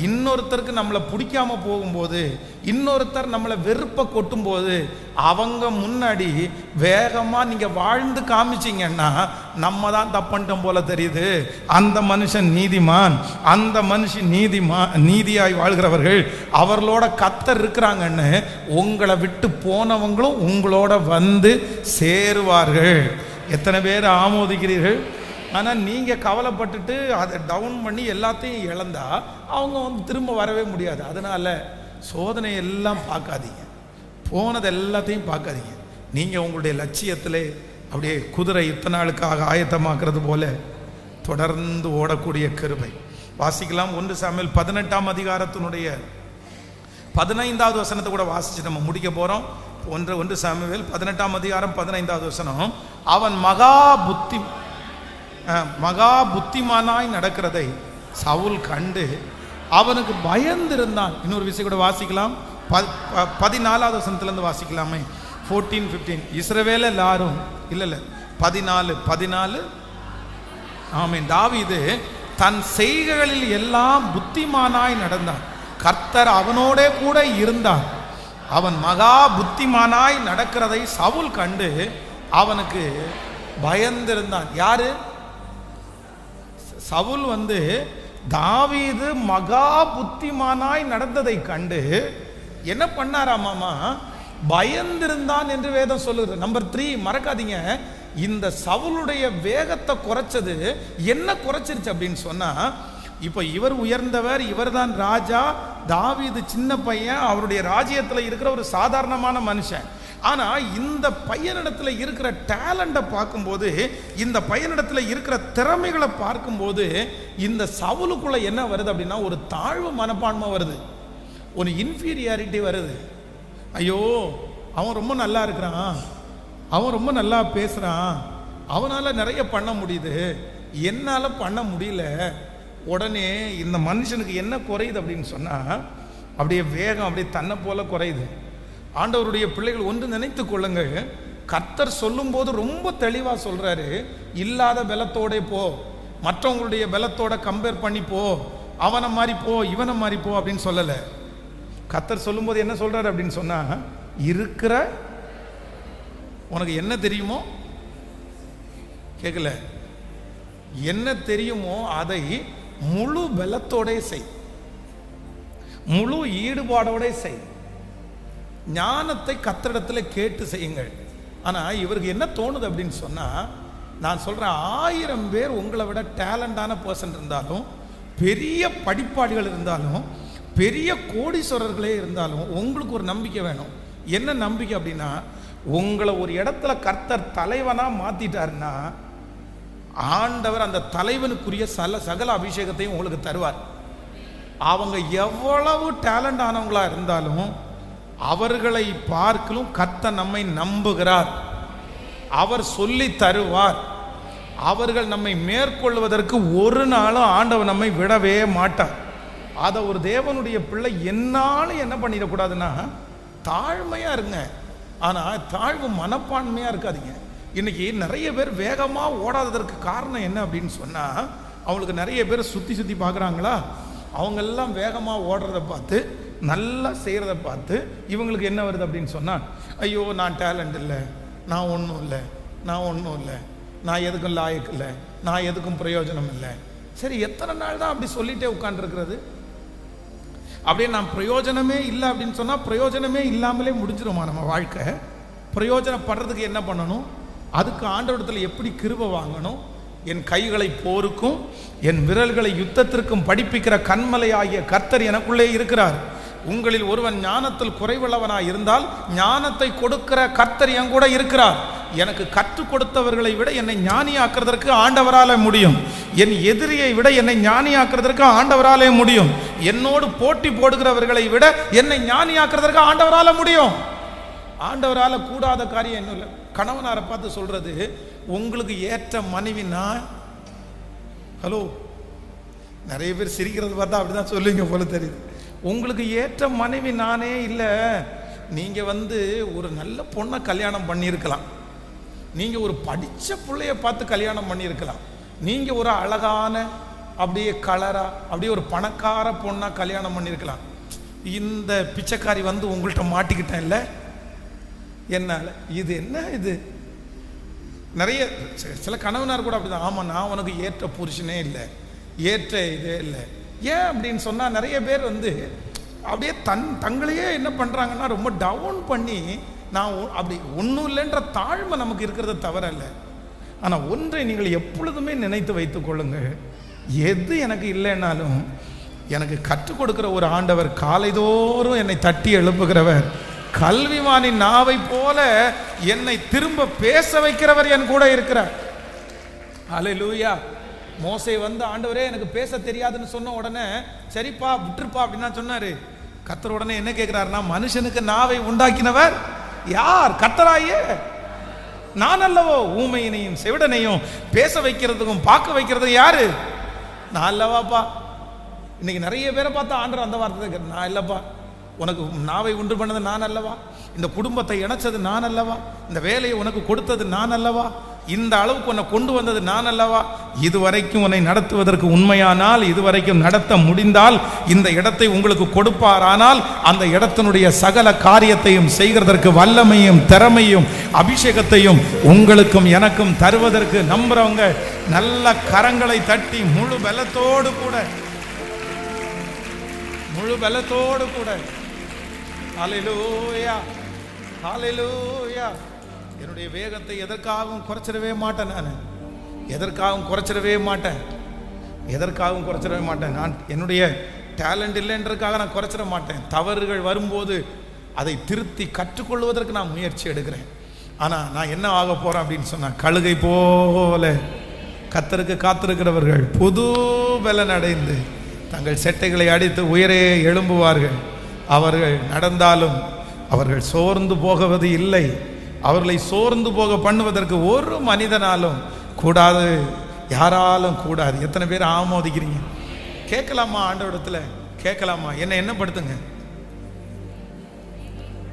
A: இன்னொருத்தருக்கு நம்மளை பிடிக்காம போகும்போது, இன்னொருத்தர் நம்மளை வெறுப்பை கொட்டும்போது, அவங்க முன்னாடி வேகமாக நீங்கள் வாழ்ந்து காமிச்சிங்கன்னா நம்ம தான் தப்பன்ட்டோம் போல தெரியுது. அந்த மனுஷன் நீதிமான், அந்த மனுஷன் நீதியாய் வாழ்கிறவர்கள், அவர்களோட கர்த்தர் இருக்கிறாங்கன்னு உங்களை விட்டு போனவங்களும் உங்களோட வந்து சேருவார்கள். எத்தனை பேர் ஆமோதிக்கிறீர்கள்? ஆனால் நீங்கள் கவலைப்பட்டுட்டு அதை டவுன் பண்ணி எல்லாத்தையும் இழந்தா அவங்க வந்து திரும்ப வரவே முடியாது. அதனால் சோதனை எல்லாம் பார்க்காதீங்க, போனது எல்லாத்தையும் பார்க்காதீங்க. நீங்கள் உங்களுடைய லட்சியத்தில் அப்படியே குதிரை இத்தனை நாளுக்காக ஆயத்தமாக்குறது போல தொடர்ந்து ஓடக்கூடிய கிருபை. வாசிக்கலாம். 1 சாமுவேல் 18ஆம் அதிகாரத்தினுடைய 15வது வசனத்தை கூட வாசிச்சு நம்ம முடிக்க போகிறோம். 1 சாமுவேல் 18ஆம் அதிகாரம் 15வது வசனம். அவன் மகா புத்திமானாய் நடக்கிறதை சவுல் கண்டு அவனுக்கு பயந்திருந்தான். இன்னொரு விஷயம் கூட வாசிக்கலாம், 14வது வசனத்திலிருந்து வாசிக்கலாமே. 14-15 இஸ்ரவேல் எல்லாரும் இல்லை 14 ஆமென். தாவீது தன் செய்கைகளில் எல்லாம் புத்திமானாய் நடந்தான், கர்த்தர் அவனோட கூட இருந்தார். அவன் மகா புத்திமானாய் நடக்கிறதை சவுல் கண்டு அவனுக்கு பயந்திருந்தான். யாரு? சவுல் வந்து தாவீது மகா புத்திமானாய் நடந்ததை கண்டு என்ன பண்ணாராமாமா? பயந்திருந்தான் என்று வேதம் சொல்லுது. நம்பர் 3 மறக்காதீங்க, இந்த சவுலுடைய வேகத்தை குறைச்சது என்ன குறைச்சிருச்சு அப்படின்னு சொன்னா, இப்போ இவர் உயர்ந்தவர், இவர் தான் ராஜா, தாவீது சின்ன பையன், அவருடைய ராஜ்யத்தில் இருக்கிற ஒரு சாதாரணமான மனுஷன். ஆனால் இந்த பையனிடத்தில் இருக்கிற டேலண்ட்டை பார்க்கும்போது, இந்த பையனிடத்தில் இருக்கிற திறமைகளை பார்க்கும்போது, இந்த சவுலுக்குள்ள என்ன வருது அப்படின்னா, ஒரு தாழ்வு மனப்பான்மை வருது, ஒரு இன்ஃபீரியாரிட்டி வருது. ஐயோ, அவன் ரொம்ப நல்லா இருக்கிறான், அவன் ரொம்ப நல்லா பேசுகிறான், அவனால் நிறைய பண்ண முடியுது, என்னால் பண்ண முடியல. உடனே இந்த மனுஷனுக்கு என்ன குறையுது அப்படின்னு சொன்னால், அப்படியே வேகம் அப்படியே தன்னை போல குறையுது. ஆண்டவருடைய பிள்ளைகள் ஒன்று நினைத்து கொள்ளுங்கள், கர்த்தர் சொல்லும்போது ரொம்ப தெளிவாக சொல்கிறாரு, இல்லாத பலத்தோட போ, மற்றவங்களுடைய பலத்தோட கம்பேர் பண்ணி போ, அவனை மாதிரி போ, இவனை மாதிரி போ அப்படின்னு சொல்லலை. கர்த்தர் சொல்லும்போது என்ன சொல்கிறாரு அப்படின்னு சொன்னால், இருக்கிற உனக்கு என்ன தெரியுமோ, கேட்கல, என்ன தெரியுமோ அதை முழு பலத்தோட செய், முழு ஈடுபாடோட செய், ஞானத்தை கர்த்தரிடத்தில் கேட்டு செய்யுங்கள். ஆனால் இவருக்கு என்ன தோணுது அப்படின்னு சொன்னால், நான் சொல்கிறேன், 1000 பேர் உங்களை விட டேலண்டான பர்சன் இருந்தாலும், பெரிய படிப்பாளிகள் இருந்தாலும், பெரிய கோடீஸ்வரர்களே இருந்தாலும், உங்களுக்கு ஒரு நம்பிக்கை வேணும். என்ன நம்பிக்கை அப்படின்னா, உங்களை ஒரு இடத்துல கர்த்தர் தலைவனா மாத்திட்டாருன்னா ஆண்டவர் அந்த தலைவனுக்குரிய சகல அபிஷேகத்தையும் உங்களுக்கு தருவார். அவங்க எவ்வளவு டேலண்ட் ஆனவங்களா இருந்தாலும் அவர்களை பார்க்கலும் கர்த்தர் நம்மை நம்புகிறார். அவர் சொல்லி தருவார். அவர்கள் நம்மை மேற்கொள்வதற்கு ஒரு நாளும் ஆண்டவர் நம்மை விடவே மாட்டார். அதை ஒரு தேவனுடைய பிள்ளை என்னாலும் என்ன பண்ணிடக்கூடாதுன்னா தாழ்மையா இருங்க. ஆனா தாழ்வு மனப்பான்மையா இருக்காதீங்க. இன்னைக்கு நிறைய பேர் வேகமா ஓடாததற்கு காரணம் என்ன அப்படின்னு சொன்னா, அவங்களுக்கு நிறைய பேர் சுத்தி சுத்தி பார்க்குறாங்களா, அவங்க எல்லாம் வேகமா ஓடுறத பார்த்து நல்லா செய்யறத பார்த்து இவங்களுக்கு என்ன வருது அப்படின்னு சொன்னா, ஐயோ நான் டேலண்ட் இல்லை, நான் ஒன்றும் இல்லை, நான் ஒன்றும் இல்லை, நான் எதுக்கும் லாயக்கு இல்லை, நான் எதுக்கும் பிரயோஜனம் இல்லை. சரி, எத்தனை நாள் தான் அப்படி சொல்லிட்டே உட்காந்துருக்கிறது? அப்படியே நான் பிரயோஜனமே இல்லை அப்படின்னு சொன்னால் பிரயோஜனமே இல்லாமலே முடிஞ்சிருமா நம்ம வாழ்க்கை? பிரயோஜனப்படுறதுக்கு என்ன பண்ணணும்? அதுக்கு ஆண்டவரிடத்தில் எப்படி கிருபை வாங்கணும்? என் கைகளை போருக்கும் என் விரல்களை யுத்தத்திற்கும் படிப்பிக்கிற கண்மலை ஆகிய கர்த்தர் எனக்குள்ளே இருக்கிறார். உங்களில் ஒருவன் ஞானத்தில் குறைவுள்ளவனாய் இருந்தால் ஞானத்தை கொடுக்கிற கர்த்தர் என் கூட இருக்கிறார். எனக்கு கற்றுக் கொடுத்தவர்களை விட என்னை ஞானியாக்குறதற்கு ஆண்டவராலே முடியும். என் எதிரியை விட என்னை ஞானியாக்குறதற்கு ஆண்டவராலே முடியும். என்னோடு போட்டி போடுகிறவர்களை விட என்னை ஞானியாக்குறதற்கு ஆண்டவரால முடியும். ஆண்டவரால கூடாத காரியம் என்ன இல்லை. கணவனாரை பார்த்து சொல்றது, உங்களுக்கு ஏற்ற மனைவி நான். ஹலோ, நிறைய பேர் சிரிக்கிறது பார்த்தா அப்படிதான் சொல்லுவீங்க போல தெரியுது. உங்களுக்கு ஏற்ற மனைவி நானே இல்லை. நீங்க ஒரு நல்ல பொண்ணை கல்யாணம் பண்ணியிருக்கலாம், நீங்க ஒரு படிச்ச பிள்ளைய பார்த்து கல்யாணம் பண்ணியிருக்கலாம், நீங்க ஒரு அழகான அப்படியே கலரா அப்படியே ஒரு பணக்கார பொண்ணா கல்யாணம் பண்ணியிருக்கலாம். இந்த பிச்சைக்காரி உங்கள்கிட்ட மாட்டிக்கிட்டேன் இல்லை என்னால. இது என்ன இது? நிறைய சில கணவனார் கூட அப்படிதான், ஆமா நான் உனக்கு ஏற்ற புருஷனே இல்லை, ஏற்ற இதே இல்லை. ஏன் அப்படின்னு சொன்னா, நிறைய பேர் அப்படியே தங்களையே என்ன பண்றாங்கன்னா ரொம்ப டவுன் பண்ணி, நான் அப்படி ஒன்றும் இல்லைன்ற தாழ்மை நமக்கு இருக்கிறத தவற இல்லை. ஆனா ஒன்றை நீங்கள் எப்பொழுதுமே நினைத்து வைத்துக் கொள்ளுங்கள், எது எனக்கு இல்லைன்னாலும் எனக்கு கற்றுக் கொடுக்கிற ஒரு ஆண்டவர், காலைதோறும் என்னை தட்டி எழுப்புகிறவர், கல்விமானின் நாவை போல என்னை திரும்ப பேச வைக்கிறவர் என் கூட இருக்கிறார். அல்லேலூயா. மோசே ஆண்டவரே எனக்கு பேச தெரியாதுன்னு சொன்ன உடனே சரிப்பா விட்டுருப்பா அப்படின்னா சொன்னாரு. கர்த்தர் உடனே என்ன கேட்கிறாருன்னா, மனுஷனுக்கு நாவை உண்டாக்கினவர் யார்? கர்த்தராயே நான் அல்லவோ? ஊமையினையும் செவிடனையும் பேச வைக்கிறதுக்கும் பார்க்க வைக்கிறது யாரு? நான் அல்லவாப்பா. இன்னைக்கு நிறைய பேரை பார்த்தா ஆண்டவர் அந்த வார்த்தை, நான் இல்லப்பா, உனக்கு நாவை உண்டு பண்ணது நான் அல்லவா, இந்த குடும்பத்தை இணைச்சது நான் அல்லவா, இந்த வேலையை உனக்கு கொடுத்தது நான் அல்லவா, இந்த அளவுக்கு உன்னை கொண்டு வந்தது நான் அல்லவா, இதுவரைக்கும் உன்னை நடத்துவதற்கு உண்மையானால், இதுவரைக்கும் நடத்த முடிந்தால், இந்த இடத்தை உங்களுக்கு கொடுப்பாரானால், அந்த இடத்தினுடைய சகல காரியத்தையும் செய்கிறதற்கு வல்லமையும் திறமையும் அபிஷேகத்தையும் உங்களுக்கும் எனக்கும் தருவதற்கு நம்புறவங்க நல்ல கரங்களை தட்டி முழு பலத்தோடு கூட ஹல்லேலூயா, ஹல்லேலூயா. என்னுடைய வேகத்தை எதற்காகவும் குறைச்சிடவே மாட்டேன். நான் எதற்காகவும் குறைச்சிடவே மாட்டேன். நான் என்னுடைய டேலண்ட் இல்லைன்றதுக்காக நான் குறைச்சிட மாட்டேன். தவறுகள் வரும்போது அதை திருத்தி கற்றுக்கொள்வதற்கு நான் முயற்சி எடுக்கிறேன். ஆனால் நான் என்ன ஆக போகிறேன் அப்படின்னு சொன்னால், கழுகை போல கர்த்தருக்கு காத்திருக்கிறவர்கள் புது பலன் அடைந்து தங்கள் செட்டைகளை அடித்து உயரே எழும்புவார்கள். அவர்கள் நடந்தாலும் அவர்கள் சோர்ந்து போகுவது இல்லை. அவர்களை சோர்ந்து போக பண்ணுவதற்கு ஒரு மனிதனாலும் கூடாது, யாராலும் கூடாது. எத்தனை பேர் ஆமோதிக்கிறீங்க? கேட்கலாமா? ஆண்டவரிடத்துல கேட்கலாமா? என்ன படுத்துங்க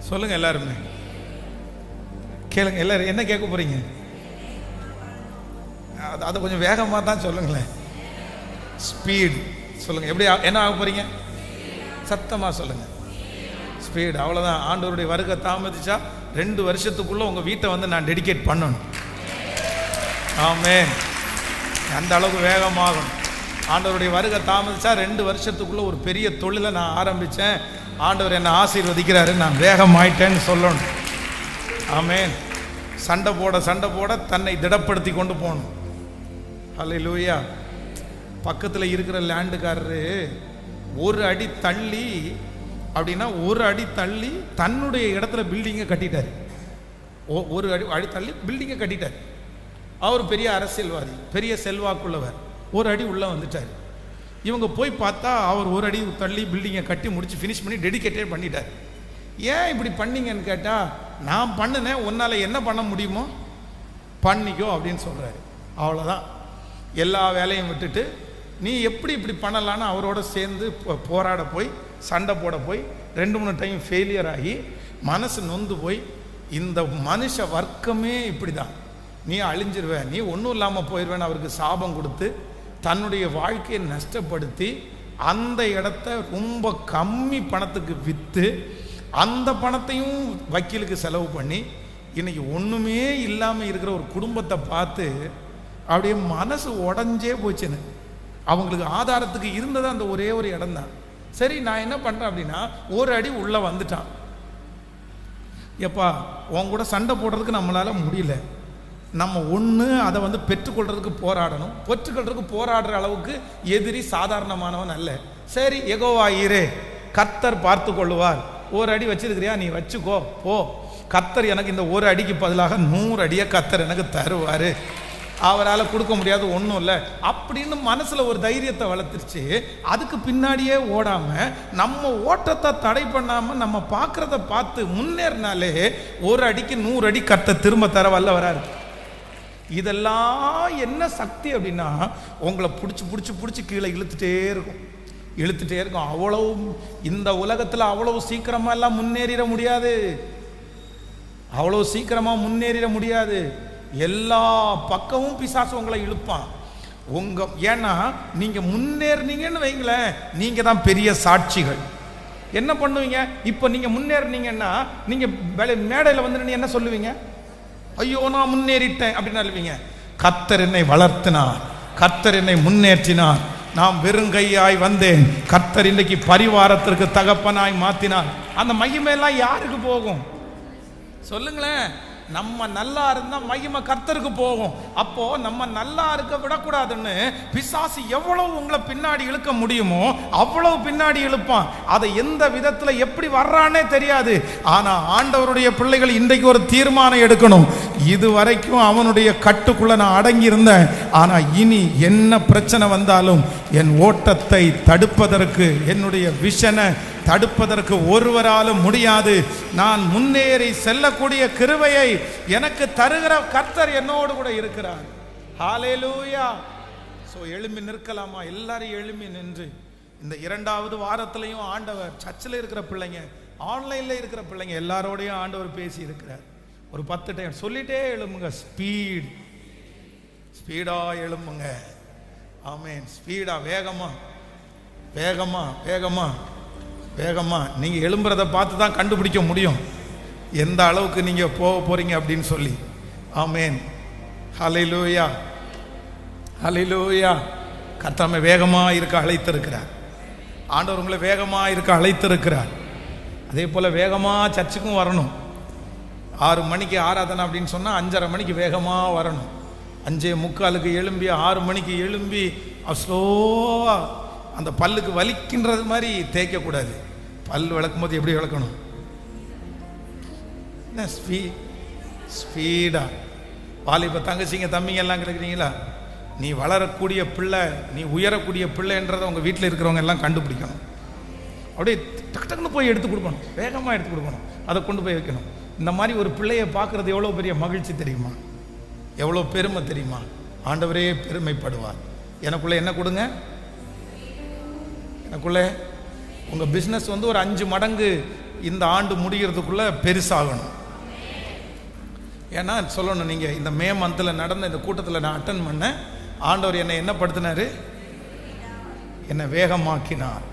A: சொல்லுங்க. எல்லாருமே கேளுங்க. எல்லாரும் என்ன கேட்க போறீங்க? அதை கொஞ்சம் வேகமாக தான் சொல்லுங்களேன். ஸ்பீட் சொல்லுங்க. எப்படி என்ன ஆக போறீங்க? சத்தமா சொல்லுங்க. ஸ்பீட். அவ்வளவுதான். ஆண்டவருடைய வருகை தாமதிச்சா 2 வருஷத்துக்குள்ள உங்க வீட்டை நான் டெடிகேட் பண்ணணும். ஆமென். அந்த அளவுக்கு வேகமாகும். ஆண்டவருடைய வருகை தாமதிச்சா 2 வருஷத்துக்குள்ள ஒரு பெரிய தொழிலை நான் ஆரம்பிச்சேன், ஆண்டவர் என்னை ஆசீர்வதிக்கிறாரு, நான் வேகமாயிட்டேன்னு சொல்லணும். ஆமென். சண்டை போட தன்னை திடப்படுத்தி கொண்டு போகணும். ஹல்லேலூயா. பக்கத்தில் இருக்கிற லேண்டுக்காரரு ஒரு அடி தள்ளி தன்னுடைய இடத்துல பில்டிங்கை கட்டிட்டாரு. ஒரு அடி தள்ளி பில்டிங்கை கட்டிட்டார். அவர் பெரிய அரசியல்வாதி, பெரிய செல்வாக்குள்ளவர். ஒரு அடி உள்ளே வந்துட்டார். இவங்க போய் பார்த்தா அவர் ஒரு அடி தள்ளி பில்டிங்கை கட்டி முடிச்சு ஃபினிஷ் பண்ணி டெடிகேட்டட் பண்ணிட்டார். ஏன் இப்படி பண்ணீங்கன்னு கேட்டால், நான் பண்ணினேன், உன்னால் என்ன பண்ண முடியுமோ பண்ணிக்கோ அப்படின்னு சொல்கிறாரு. அவ்வளோதான். எல்லா வேலையும் விட்டுட்டு நீ எப்படி இப்படி பண்ணலான்னு அவரோட சேர்ந்து போராட போய் சண்டை போட போய் 2-3 டைம் ஃபெயிலியர் ஆகி மனசு நொந்து போய், இந்த மனுஷ வர்க்கமே இப்படி தான், நீ அழிஞ்சிருவ, நீ ஒன்றும் இல்லாமல் போயிடுவேன்னு அவருக்கு சாபம் கொடுத்து தன்னுடைய வாழ்க்கையை நஷ்டப்படுத்தி அந்த இடத்த ரொம்ப கம்மி பணத்துக்கு விற்று அந்த பணத்தையும் வக்கீலுக்கு செலவு பண்ணி இன்னைக்கு ஒன்றுமே இல்லாமல் இருக்கிற ஒரு குடும்பத்தை பார்த்து அப்படியே மனசு உடஞ்சே போச்சுன்னு. அவங்களுக்கு ஆதாரத்துக்கு இருந்தது அந்த ஒரே ஒரு இடம் தான். சரி, நான் என்ன பண்ணுறேன் அப்படின்னா, ஒரு அடி உள்ளே வந்துட்டான். எப்பா உன் கூட சண்டை போடுறதுக்கு நம்மளால் முடியல, நம்ம ஒன்று அதை பெற்றுக்கொள்றதுக்கு போராடணும். பெற்றுக்கொள்றதுக்கு போராடுற அளவுக்கு எதிரி சாதாரணமானவன் அல்ல. சரி, யெகோவா ஈரே, கர்த்தர் பார்த்து கொள்ளுவார். ஒரு அடி வச்சிருக்கிறியா, நீ வச்சுக்கோ போ. கர்த்தர் எனக்கு இந்த ஒரு அடிக்கு பதிலாக 100 அடியை கர்த்தர் எனக்கு தருவார். அவரால் கொடுக்க முடியாது ஒன்றும் இல்லை அப்படின்னு மனசில் ஒரு தைரியத்தை வளர்த்துருச்சு. அதுக்கு பின்னாடியே ஓடாமல் நம்ம ஓட்டத்தை தடை பண்ணாமல் நம்ம பார்க்குறத பார்த்து முன்னேறினாலே ஒரு அடிக்கு 100 அடி கர்த்தர் திரும்ப தர வல்லவராரு. இதெல்லாம் என்ன சக்தி அப்படின்னா, உங்களை பிடிச்சி கீழே இழுத்துட்டே இருக்கும். அவ்வளவு இந்த உலகத்தில் அவ்வளவு சீக்கிரமாக எல்லாம் முன்னேறிட முடியாது. எல்லா பக்கமும் பிசாசு உங்களை இழுப்பான். ஏன்னா நீங்க முன்னேறினீங்கன்னு வைங்களேன், நீங்க தான் பெரிய சாட்சிகள். என்ன பண்ணுவீங்க? இப்போ நீங்க முன்னேறினீங்கன்னா நீங்க மேடையில் வந்து என்ன சொல்லுவீங்க? ஐயோ நான் முன்னேறிட்டேன் அப்படின்னு சொல்லுவீங்க. கர்த்தர் என்னை வளர்த்தினார், கர்த்தர் என்னை முன்னேற்றினார், நான் வெறுங்கையாய் வந்தேன், கர்த்தர் இன்னைக்கு பரிவாரத்திற்கு தகப்பனாய் மாத்தினார். அந்த மகிமையெல்லாம் யாருக்கு போகும் சொல்லுங்களேன்? நம்ம நல்லா இருந்தா மகிமை கர்த்தருக்கு போகும். அப்போ நம்ம நல்லா இருக்க விடக்கூடாதுன்னு பிசாசு எவ்வளவு உங்களை பின்னாடி இழுக்க முடியுமோ அவ்வளவு பின்னாடி இழுப்பான். அதை எந்த விதத்துல எப்படி வர்றானே தெரியாது. ஆனா ஆண்டவருடைய பிள்ளைகள் இன்றைக்கு ஒரு தீர்மானம் எடுக்கணும். இதுவரைக்கும் அவனுடைய கட்டுக்குள்ள நான் அடங்கி இருந்தேன், ஆனா இனி என்ன பிரச்சனை வந்தாலும் என் ஓட்டத்தை தடுப்பதற்கு, என்னுடைய விஷனை தடுப்பதற்கு ஒருவராலும் முடியாது. நான் முன்னேறி செல்லக்கூடிய கிருபையை எனக்கு தருகிற கர்த்தர் என்னோடு கூட இருக்கிறார். ஹல்லேலூயா. சோ எழும்பி நிற்கலாமா? எல்லாரும் எழும்பி நின்று இந்த 2வது வாரத்திலையும் ஆண்டவர் சர்ச்சில் இருக்கிற பிள்ளைங்க, ஆன்லைன்ல இருக்கிற பிள்ளைங்க எல்லாரோடையும் ஆண்டவர் பேசி இருக்கிறார். ஒரு 10 டைம் சொல்லிட்டே எழும்புங்க. ஸ்பீடா எழும்புங்க. ஆமென். ஸ்பீடா, வேகமா நீங்க எழும்புறத பார்த்து தான் கண்டுபிடிக்க முடியும் எந்த அளவுக்கு நீங்க போக போறீங்க அப்படின்னு சொல்லி. ஆமென். ஹல்லேலூயா. கர்த்தர் வேகமா இருக்க அழைத்திருக்கிறார். ஆண்டவர் உங்களை வேகமா இருக்க அழைத்திருக்கிறார். அதே போல வேகமா சர்ச்சுக்கும் வரணும். 6 மணிக்கு ஆராதனை அப்படின்னு சொன்னா 5:30 மணிக்கு வேகமா வரணும். 5:45 எழும்பி 6 மணிக்கு எழும்பி ஸ்லோவா, அந்த பல்லுக்கு வலிக்கின்றது மாதிரி தேய்க்க கூடாது. பல் விளக்கும் போது எப்படி விளக்கணும்? ஸ்பீடா. வாலிப தங்கச்சிங்க தம்பிங்க எல்லாம் கிடைக்கிறீங்களா? நீ வளரக்கூடிய பிள்ளை, நீ உயரக்கூடிய பிள்ளைன்றதை உங்கள் வீட்டில் இருக்கிறவங்க எல்லாம் கண்டுபிடிக்கணும். அப்படியே டக்குன்னு போய் எடுத்து கொடுக்கணும், வேகமாக எடுத்து கொடுக்கணும், அதை கொண்டு போய் வைக்கணும். இந்த மாதிரி ஒரு பிள்ளையை பார்க்குறது எவ்வளோ பெரிய மகிழ்ச்சி தெரியுமா? எவ்வளோ பெருமை தெரியுமா? ஆண்டவரே பெருமைப்படுவார். எனக்குள்ளே என்ன கொடுங்க? எனக்குள்ளே உங்கள் பிஸ்னஸ் ஒரு 5 மடங்கு இந்த ஆண்டு முடிகிறதுக்குள்ளே பெருசாகணும். ஏன்னா சொல்லணும், நீங்கள் இந்த மே மந்தில் நடந்த இந்த கூட்டத்தில் நான் அட்டன் பண்ணேன். ஆண்டவர் என்னை என்ன படுத்தினார்? என்னை வேகமாக்கினார்.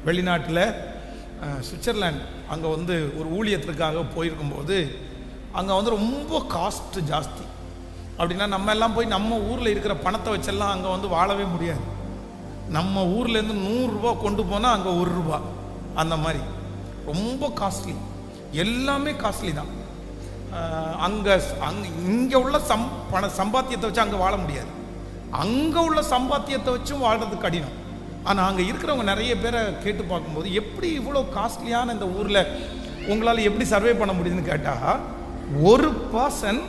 A: வெளிநாட்டில் சுவிட்சர்லாந்து அங்கே ஒரு ஊழியத்திற்காக போயிருக்கும்போது அங்கே ரொம்ப காஸ்ட் ஜாஸ்தி. அப்படின்னா நம்ம எல்லாம் போய் நம்ம ஊரில் இருக்கிற பணத்தை வச்செல்லாம் அங்கே வாழவே முடியாது. நம்ம ஊர்லேருந்து 100 ரூபா கொண்டு போனால் அங்கே 1 ரூபா, அந்த மாதிரி ரொம்ப காஸ்ட்லி. எல்லாமே காஸ்ட்லி தான். இங்கே உள்ள சம்பாத்தியத்தை வச்சு அங்கே வாழ முடியாது. அங்கே உள்ள சம்பாத்தியத்தை வச்சும் வாழ்றது கடினம். ஆனால் அங்கே இருக்கிறவங்க நிறைய பேரை கேட்டு பார்க்கும்போது எப்படி இவ்வளோ காஸ்ட்லியான இந்த ஊரில் உங்களால் எப்படி சர்வே பண்ண முடியுதுன்னு கேட்டால், ஒரு பர்சன்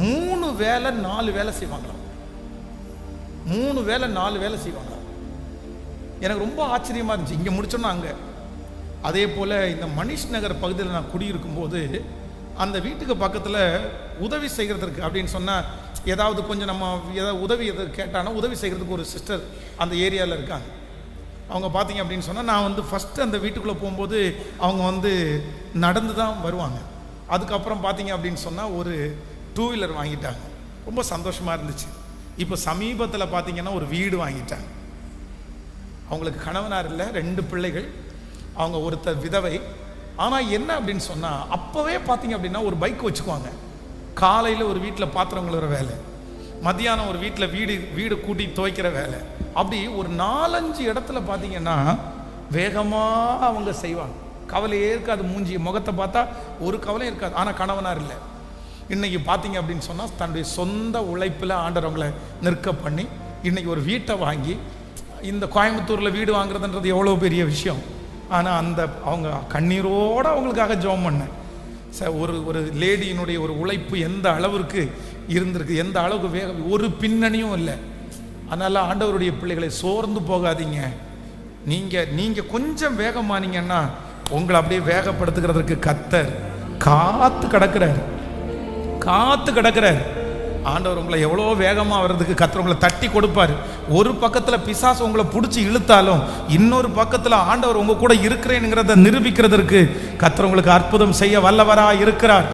A: 3 வேலை 4 வேலை செய்வாங்களாம். 3 வேலை 4 வேலை செய்வாங்க. எனக்கு ரொம்ப ஆச்சரியமாக இருந்துச்சு. இங்கே முடிச்சோன்னா அங்கே. அதே போல் இந்த மணிஷ் நகர் பகுதியில் நான் குடியிருக்கும் போது அந்த வீட்டுக்கு பக்கத்தில் உதவி செய்கிறதுக்கு அப்படின்னு சொன்னால், ஏதாவது கொஞ்சம் நம்ம ஏதாவது உதவி எதாவது கேட்டானா உதவி செய்கிறதுக்கு ஒரு சிஸ்டர் அந்த ஏரியாவில் இருக்காங்க. அவங்க பார்த்தீங்க அப்படின்னு சொன்னால், நான் வந்து ஃபஸ்ட்டு அந்த வீட்டுக்குள்ளே போகும்போது அவங்க நடந்து தான் வருவாங்க. அதுக்கப்புறம் பார்த்தீங்க அப்படின்னு சொன்னால் ஒரு 2 வீலர் வாங்கிட்டாங்க. ரொம்ப சந்தோஷமாக இருந்துச்சு. இப்போ சமீபத்தில் பார்த்தீங்கன்னா ஒரு வீடு வாங்கிட்டாங்க. அவங்களுக்கு கணவனார் இல்லை, 2 பிள்ளைகள். அவங்க ஒருத்தர் விதவை. ஆனால் என்ன அப்படின்னு சொன்னால், அப்போவே பார்த்தீங்க அப்படின்னா ஒரு பைக் வச்சுக்குவாங்க. காலையில் ஒரு வீட்டில் பாத்திரம் கழுவுற வேலை, மத்தியானம் ஒரு வீட்டில் வீடு கூட்டி துவைக்கிற வேலை, அப்படி ஒரு 4-5 இடத்துல பார்த்தீங்கன்னா வேகமாக அவங்க செய்வாங்க. கவலையே இருக்காது. மூஞ்சி முகத்தை பார்த்தா ஒரு கவலையும் இருக்காது. ஆனால் கணவனார் இல்லை. இன்றைக்கி பார்த்தீங்க அப்படின்னு சொன்னால், தன்னுடைய சொந்த உழைப்பில் ஆண்டவங்களை நிற்க பண்ணி இன்றைக்கி ஒரு வீட்டை வாங்கி, இந்த கோயம்புத்தூரில் வீடு வாங்குறதுன்றது எவ்வளோ பெரிய விஷயம். ஆனால் அவங்க கண்ணீரோடு அவங்களுக்காக ஜெபம் பண்ணேன். ஒரு லேடியினுடைய ஒரு உழைப்பு எந்த அளவிற்கு இருந்திருக்கு, எந்த அளவுக்கு ஒரு பின்னணியும் இல்லை. அதனால் ஆண்டவருடைய பிள்ளைகளை சோர்ந்து போகாதீங்க. நீங்கள் கொஞ்சம் வேகமானீங்கன்னா உங்களை அப்படியே வேகப்படுத்துகிறதுக்கு கர்த்தர் காத்து கிடக்கிறார். ஆண்டவர் உங்களை எவ்வளோ வேகமாக வர்றதுக்கு கர்த்தர் உங்களை தட்டி கொடுப்பார். ஒரு பக்கத்தில் பிசாசு உங்களை பிடிச்சி இழுத்தாலும் இன்னொரு பக்கத்தில் ஆண்டவர் உங்க கூட இருக்கிறேனுங்கிறத நிரூபிக்கிறதற்கு கர்த்தர் உங்களுக்கு அற்புதம் செய்ய வல்லவராக இருக்கிறார்.